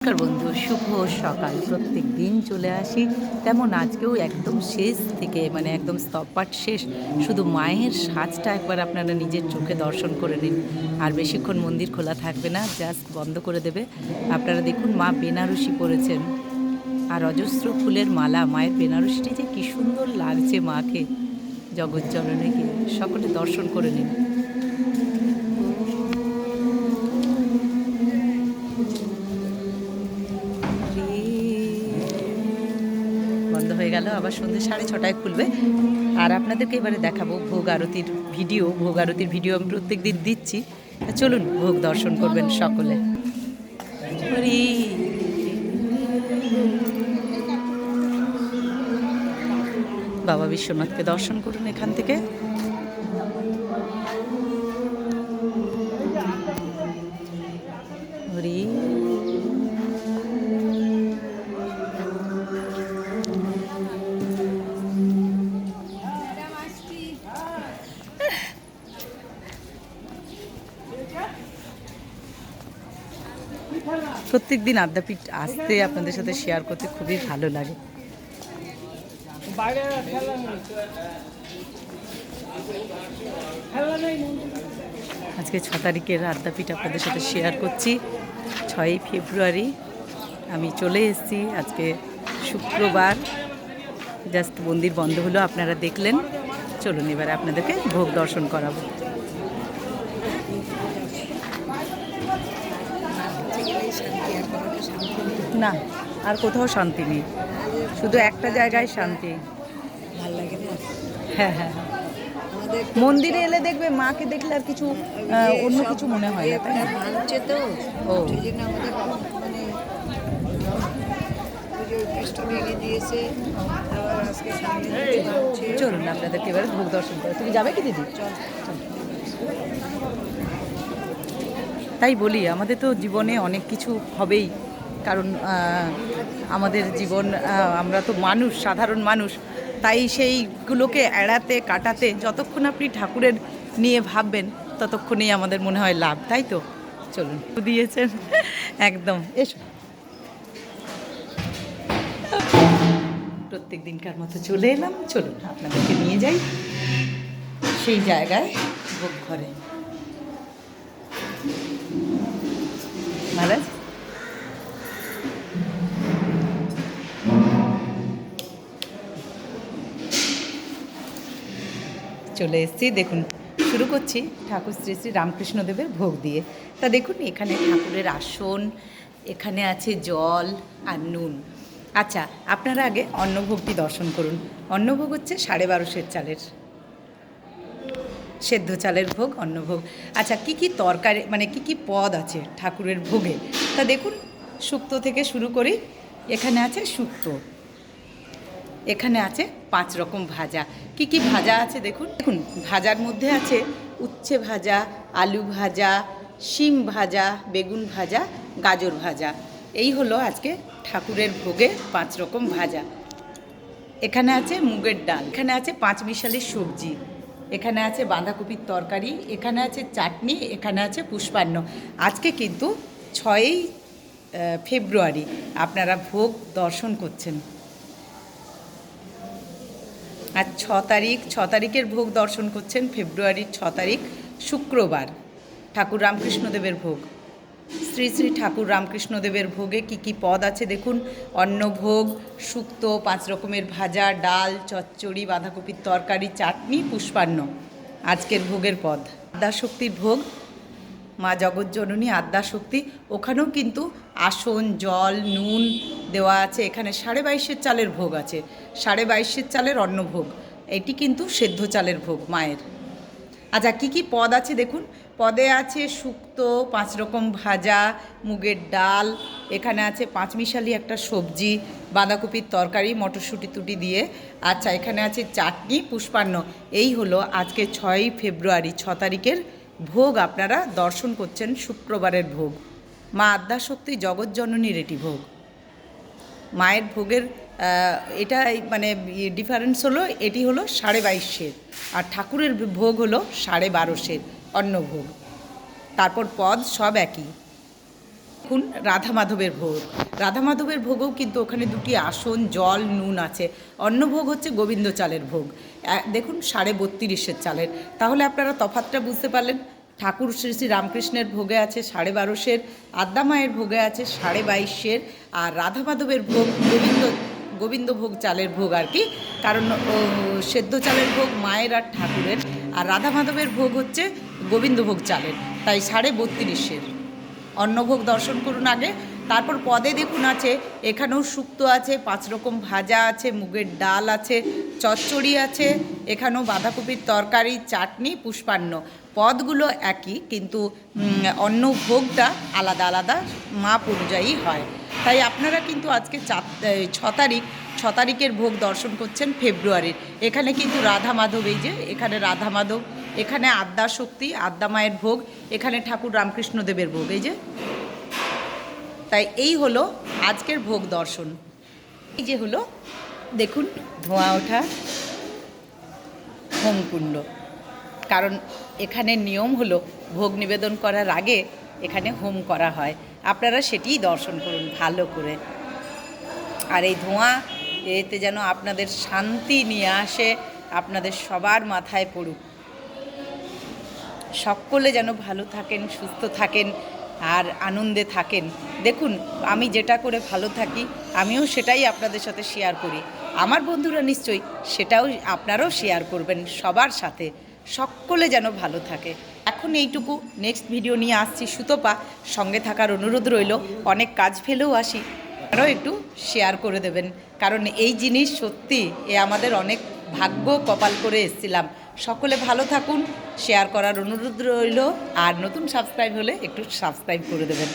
নমস্কার বন্ধু, শুভ সকাল। প্রত্যেক দিন চলে আসি, তেমন আজকেও একদম শেষ থেকে একদম স্তবপাঠ শেষ। শুধু মায়ের সাজটা একবার আপনারা নিজের চোখে দর্শন করে নিন। আর বেশিক্ষণ মন্দির খোলা থাকবে না, জাস্ট বন্ধ করে দেবে। আপনারা দেখুন, মা বেনারসি পরেছেন আর অজস্র ফুলের মালা। মায়ের বেনারসিটি যে কী সুন্দর লাগছে মাকে, জগজ্জননীকে। সকলে দর্শন করে নিন। বন্ধ হয়ে গেল, আবার সন্ধ্যে 6:30টায় খুলবে। আর আপনাদেরকে এবারে দেখাবো ভোগ আরতির ভিডিও। ভোগ আরতির ভিডিও আমি প্রত্যেক দিন দিচ্ছি। চলুন, ভোগ দর্শন করবেন সকলে। হরি বাবা বিশ্বনাথকে দর্শন করুন এখান থেকে। হরি প্রত্যেক দিন আদ্যাপীঠ আসতে আপনাদের সাথে শেয়ার করতে খুবই ভালো লাগে। আজকে 6 তারিখের আদ্যাপীঠ আপনাদের সাথে শেয়ার করছি। 6ই ফেব্রুয়ারি আমি চলে এসেছি। আজকে শুক্রবার, জাস্ট মন্দির বন্ধ হলো, আপনারা দেখলেন। চলুন এবারে আপনাদেরকে ভোগ দর্শন করাবো। না, আর কোথাও শান্তি নেই, শুধু একটা জায়গায় শান্তি। ভাল লাগে না। হ্যাঁ হ্যাঁ হ্যাঁ, মন্দিরে এলে দেখবে মাকে দেখলে আর কিছু অন্য কিছু মনে হয় না, তাই না? ভাঙছে তো, ও সেই জন্য আমাদের মানে পুজো পৃষ্ঠ ভেঙে দিয়েছে। আবার আজকে সামনে দিকে ভাঙছে। চলুন আপনাদেরকে এবারে ভোগ দর্শন করে। তুমি যাবে কি দিদি? চল। তাই বলি, আমাদের তো জীবনে অনেক কিছু হবেই, কারণ আমাদের জীবন, আমরা তো মানুষ, সাধারণ মানুষ। তাই সেইগুলোকে এড়াতে কাটাতে যতক্ষণ আপনি ঠাকুরের নিয়ে ভাববেন, ততক্ষণেই আমাদের মনে হয় লাভ, তাই তো? চলুন, দিয়েছেন একদম। এসো, প্রত্যেক দিনকার মতো চলে এলাম। চলুন আপনাদেরকে নিয়ে যাই সেই জায়গায়, ভোগ ঘরে। মহারাজ, চলে এসেছি। দেখুন, শুরু করছি ঠাকুর শ্রী শ্রী রামকৃষ্ণদেবের ভোগ দিয়ে। তা দেখুন, এখানে ঠাকুরের আসন, এখানে আছে জল আর নুন। আচ্ছা, আপনারা আগে অন্নভোগটি দর্শন করুন। অন্নভোগ হচ্ছে 12.5 চালের, সেদ্ধ চালের ভোগ, অন্নভোগ। আচ্ছা, কি কি তরকারি, কি কি পদ আছে ঠাকুরের ভোগে, তা দেখুন। শুক্তো থেকে শুরু করি। এখানে আছে শুক্তো, এখানে আছে 5 রকম ভাজা। কি কি ভাজা আছে দেখুন। দেখুন, ভাজার মধ্যে আছে উচ্ছে ভাজা, আলু ভাজা, শিম ভাজা, বেগুন ভাজা, গাজর ভাজা। এই হলো আজকে ঠাকুরের ভোগে 5 রকম ভাজা। এখানে আছে মুগের ডাল, এখানে আছে 5 মিশালি সবজি, এখানে আছে বাঁধাকপির তরকারি, এখানে আছে চাটনি, এখানে আছে পুষ্পান্ন। আজকে কিন্তু 6ই ফেব্রুয়ারি আপনারা ভোগ দর্শন করছেন। আর 6 তারিখের ভোগ দর্শন করছেন, ফেব্রুয়ারির 6 তারিখ শুক্রবার, ঠাকুর রামকৃষ্ণদেবের ভোগ। শ্রী শ্রী ঠাকুর রামকৃষ্ণদেবের ভোগে কি কি পদ আছে দেখুন। অন্নভোগ, শুক্তো, 5 রকমের ভাজা, ডাল, চচ্চড়ি, বাঁধাকপির তরকারি, চাটনি, পুষ্পান্ন আজকের ভোগের পদ। আদ্যাশক্তির ভোগ, মা জগজ্জননী আদ্যাশক্তি। ওখানেও কিন্তু আসন, জল, নুন দেওয়া আছে। এখানে 22.5 চালের ভোগ আছে, 22.5 চালের অন্নভোগ। এটি কিন্তু সেদ্ধ চালের ভোগ মায়ের। আচ্ছা, কী কী পদ আছে দেখুন। পদে আছে শুক্তো, 5 রকম ভাজা, মুগের ডাল, এখানে আছে 5 মিশালি একটা সবজি, বাঁধাকপির তরকারি, মটরশুঁটি টুটি দিয়ে। আচ্ছা, এখানে আছে চাটনি, পুষ্পান্ন। এই হলো আজকে 6ই ফেব্রুয়ারি 6 তারিখের ভোগ। আপনারা দর্শন করছেন শুক্রবারের ভোগ। মা আদ্যাশক্তি জগজ্জননীর এটি ভোগ। মায়ের ভোগের এটা ডিফারেন্স হলো, এটি হলো 22.5, আর ঠাকুরের ভোগ হলো 12.5 অন্নভোগ। তারপর পদ সব একই। দেখুন রাধা মাধবের ভোগ, রাধা মাধবের ভোগও কিন্তু ওখানে দুটি আসন, জল, নুন আছে। অন্নভোগ হচ্ছে গোবিন্দ চালের ভোগ, দেখুন 32.5 চালের। তাহলে আপনারা তফাৎটা বুঝতে পারলেন। ঠাকুর শ্রী শ্রী রামকৃষ্ণের ভোগে আছে 12.5, আদ্যা মায়ের ভোগে আছে 22.5, আর রাধা মাধবের ভোগ গোবিন্দভোগ চালের ভোগ আর কি, কারণ সেদ্ধ চালের ভোগ মায়ের আর ঠাকুরের, আর রাধা মাধবের ভোগ হচ্ছে গোবিন্দভোগ চালের, তাই 32.5। অন্নভোগ দর্শন করুন আগে, তারপর পদে দেখুন আছে এখানেও শুক্তো আছে, 5 রকম ভাজা আছে, মুগের ডাল আছে, চচ্চড়ি আছে, এখানেও বাঁধাকপির তরকারি, চাটনি, পুষ্পান্ন। পদগুলো একই, কিন্তু অন্নভোগটা আলাদা আলাদা মাপ অনুযায়ী হয়। তাই আপনারা কিন্তু আজকে 6 তারিখের ভোগ দর্শন করছেন ফেব্রুয়ারির। এখানে কিন্তু রাধা মাধব, এই যে এখানে রাধা মাধব, এখানে আদ্যা শক্তি, আদ্যা মায়ের ভোগ, এখানে ঠাকুর রামকৃষ্ণদেবের ভোগ, এই যে। তাই এই হলো আজকের ভোগ দর্শন। এই যে হলো দেখুন ধোঁয়া ওঠা হোমকুণ্ড, কারণ এখানে নিয়ম হলো ভোগ নিবেদন করার আগে এখানে হোম করা হয়। আপনারা সেটিই দর্শন করুন ভালো করে। আর এই ধোঁয়া এতে যেন আপনাদের শান্তি নিয়ে আসে, আপনাদের সবার মাথায় পড়ুক। সকলে যেন ভালো থাকেন, সুস্থ থাকেন আর আনন্দে থাকেন। দেখুন আমি যেটা করে ভালো থাকি আমিও সেটাই আপনাদের সাথে শেয়ার করি। আমার বন্ধুরা নিশ্চয়ই সেটাও আপনারাও শেয়ার করবেন সবার সাথে। সকলে যেন ভালো থাকে। এখন এইটুকু, নেক্সট ভিডিও নিয়ে আসছি সুতপা, সঙ্গে থাকার অনুরোধ রইল। অনেক কাজ ফেলেও আসি, আরও একটু শেয়ার করে দেবেন, কারণ এই জিনিস সত্যি আমাদের অনেক ভাগ্য কপাল করে এসেছিলাম। সকলে ভালো থাকুন, শেয়ার করার অনুরোধ রইল, আর নতুন সাবস্ক্রাইব হলে একটু সাবস্ক্রাইব করে দেবেন।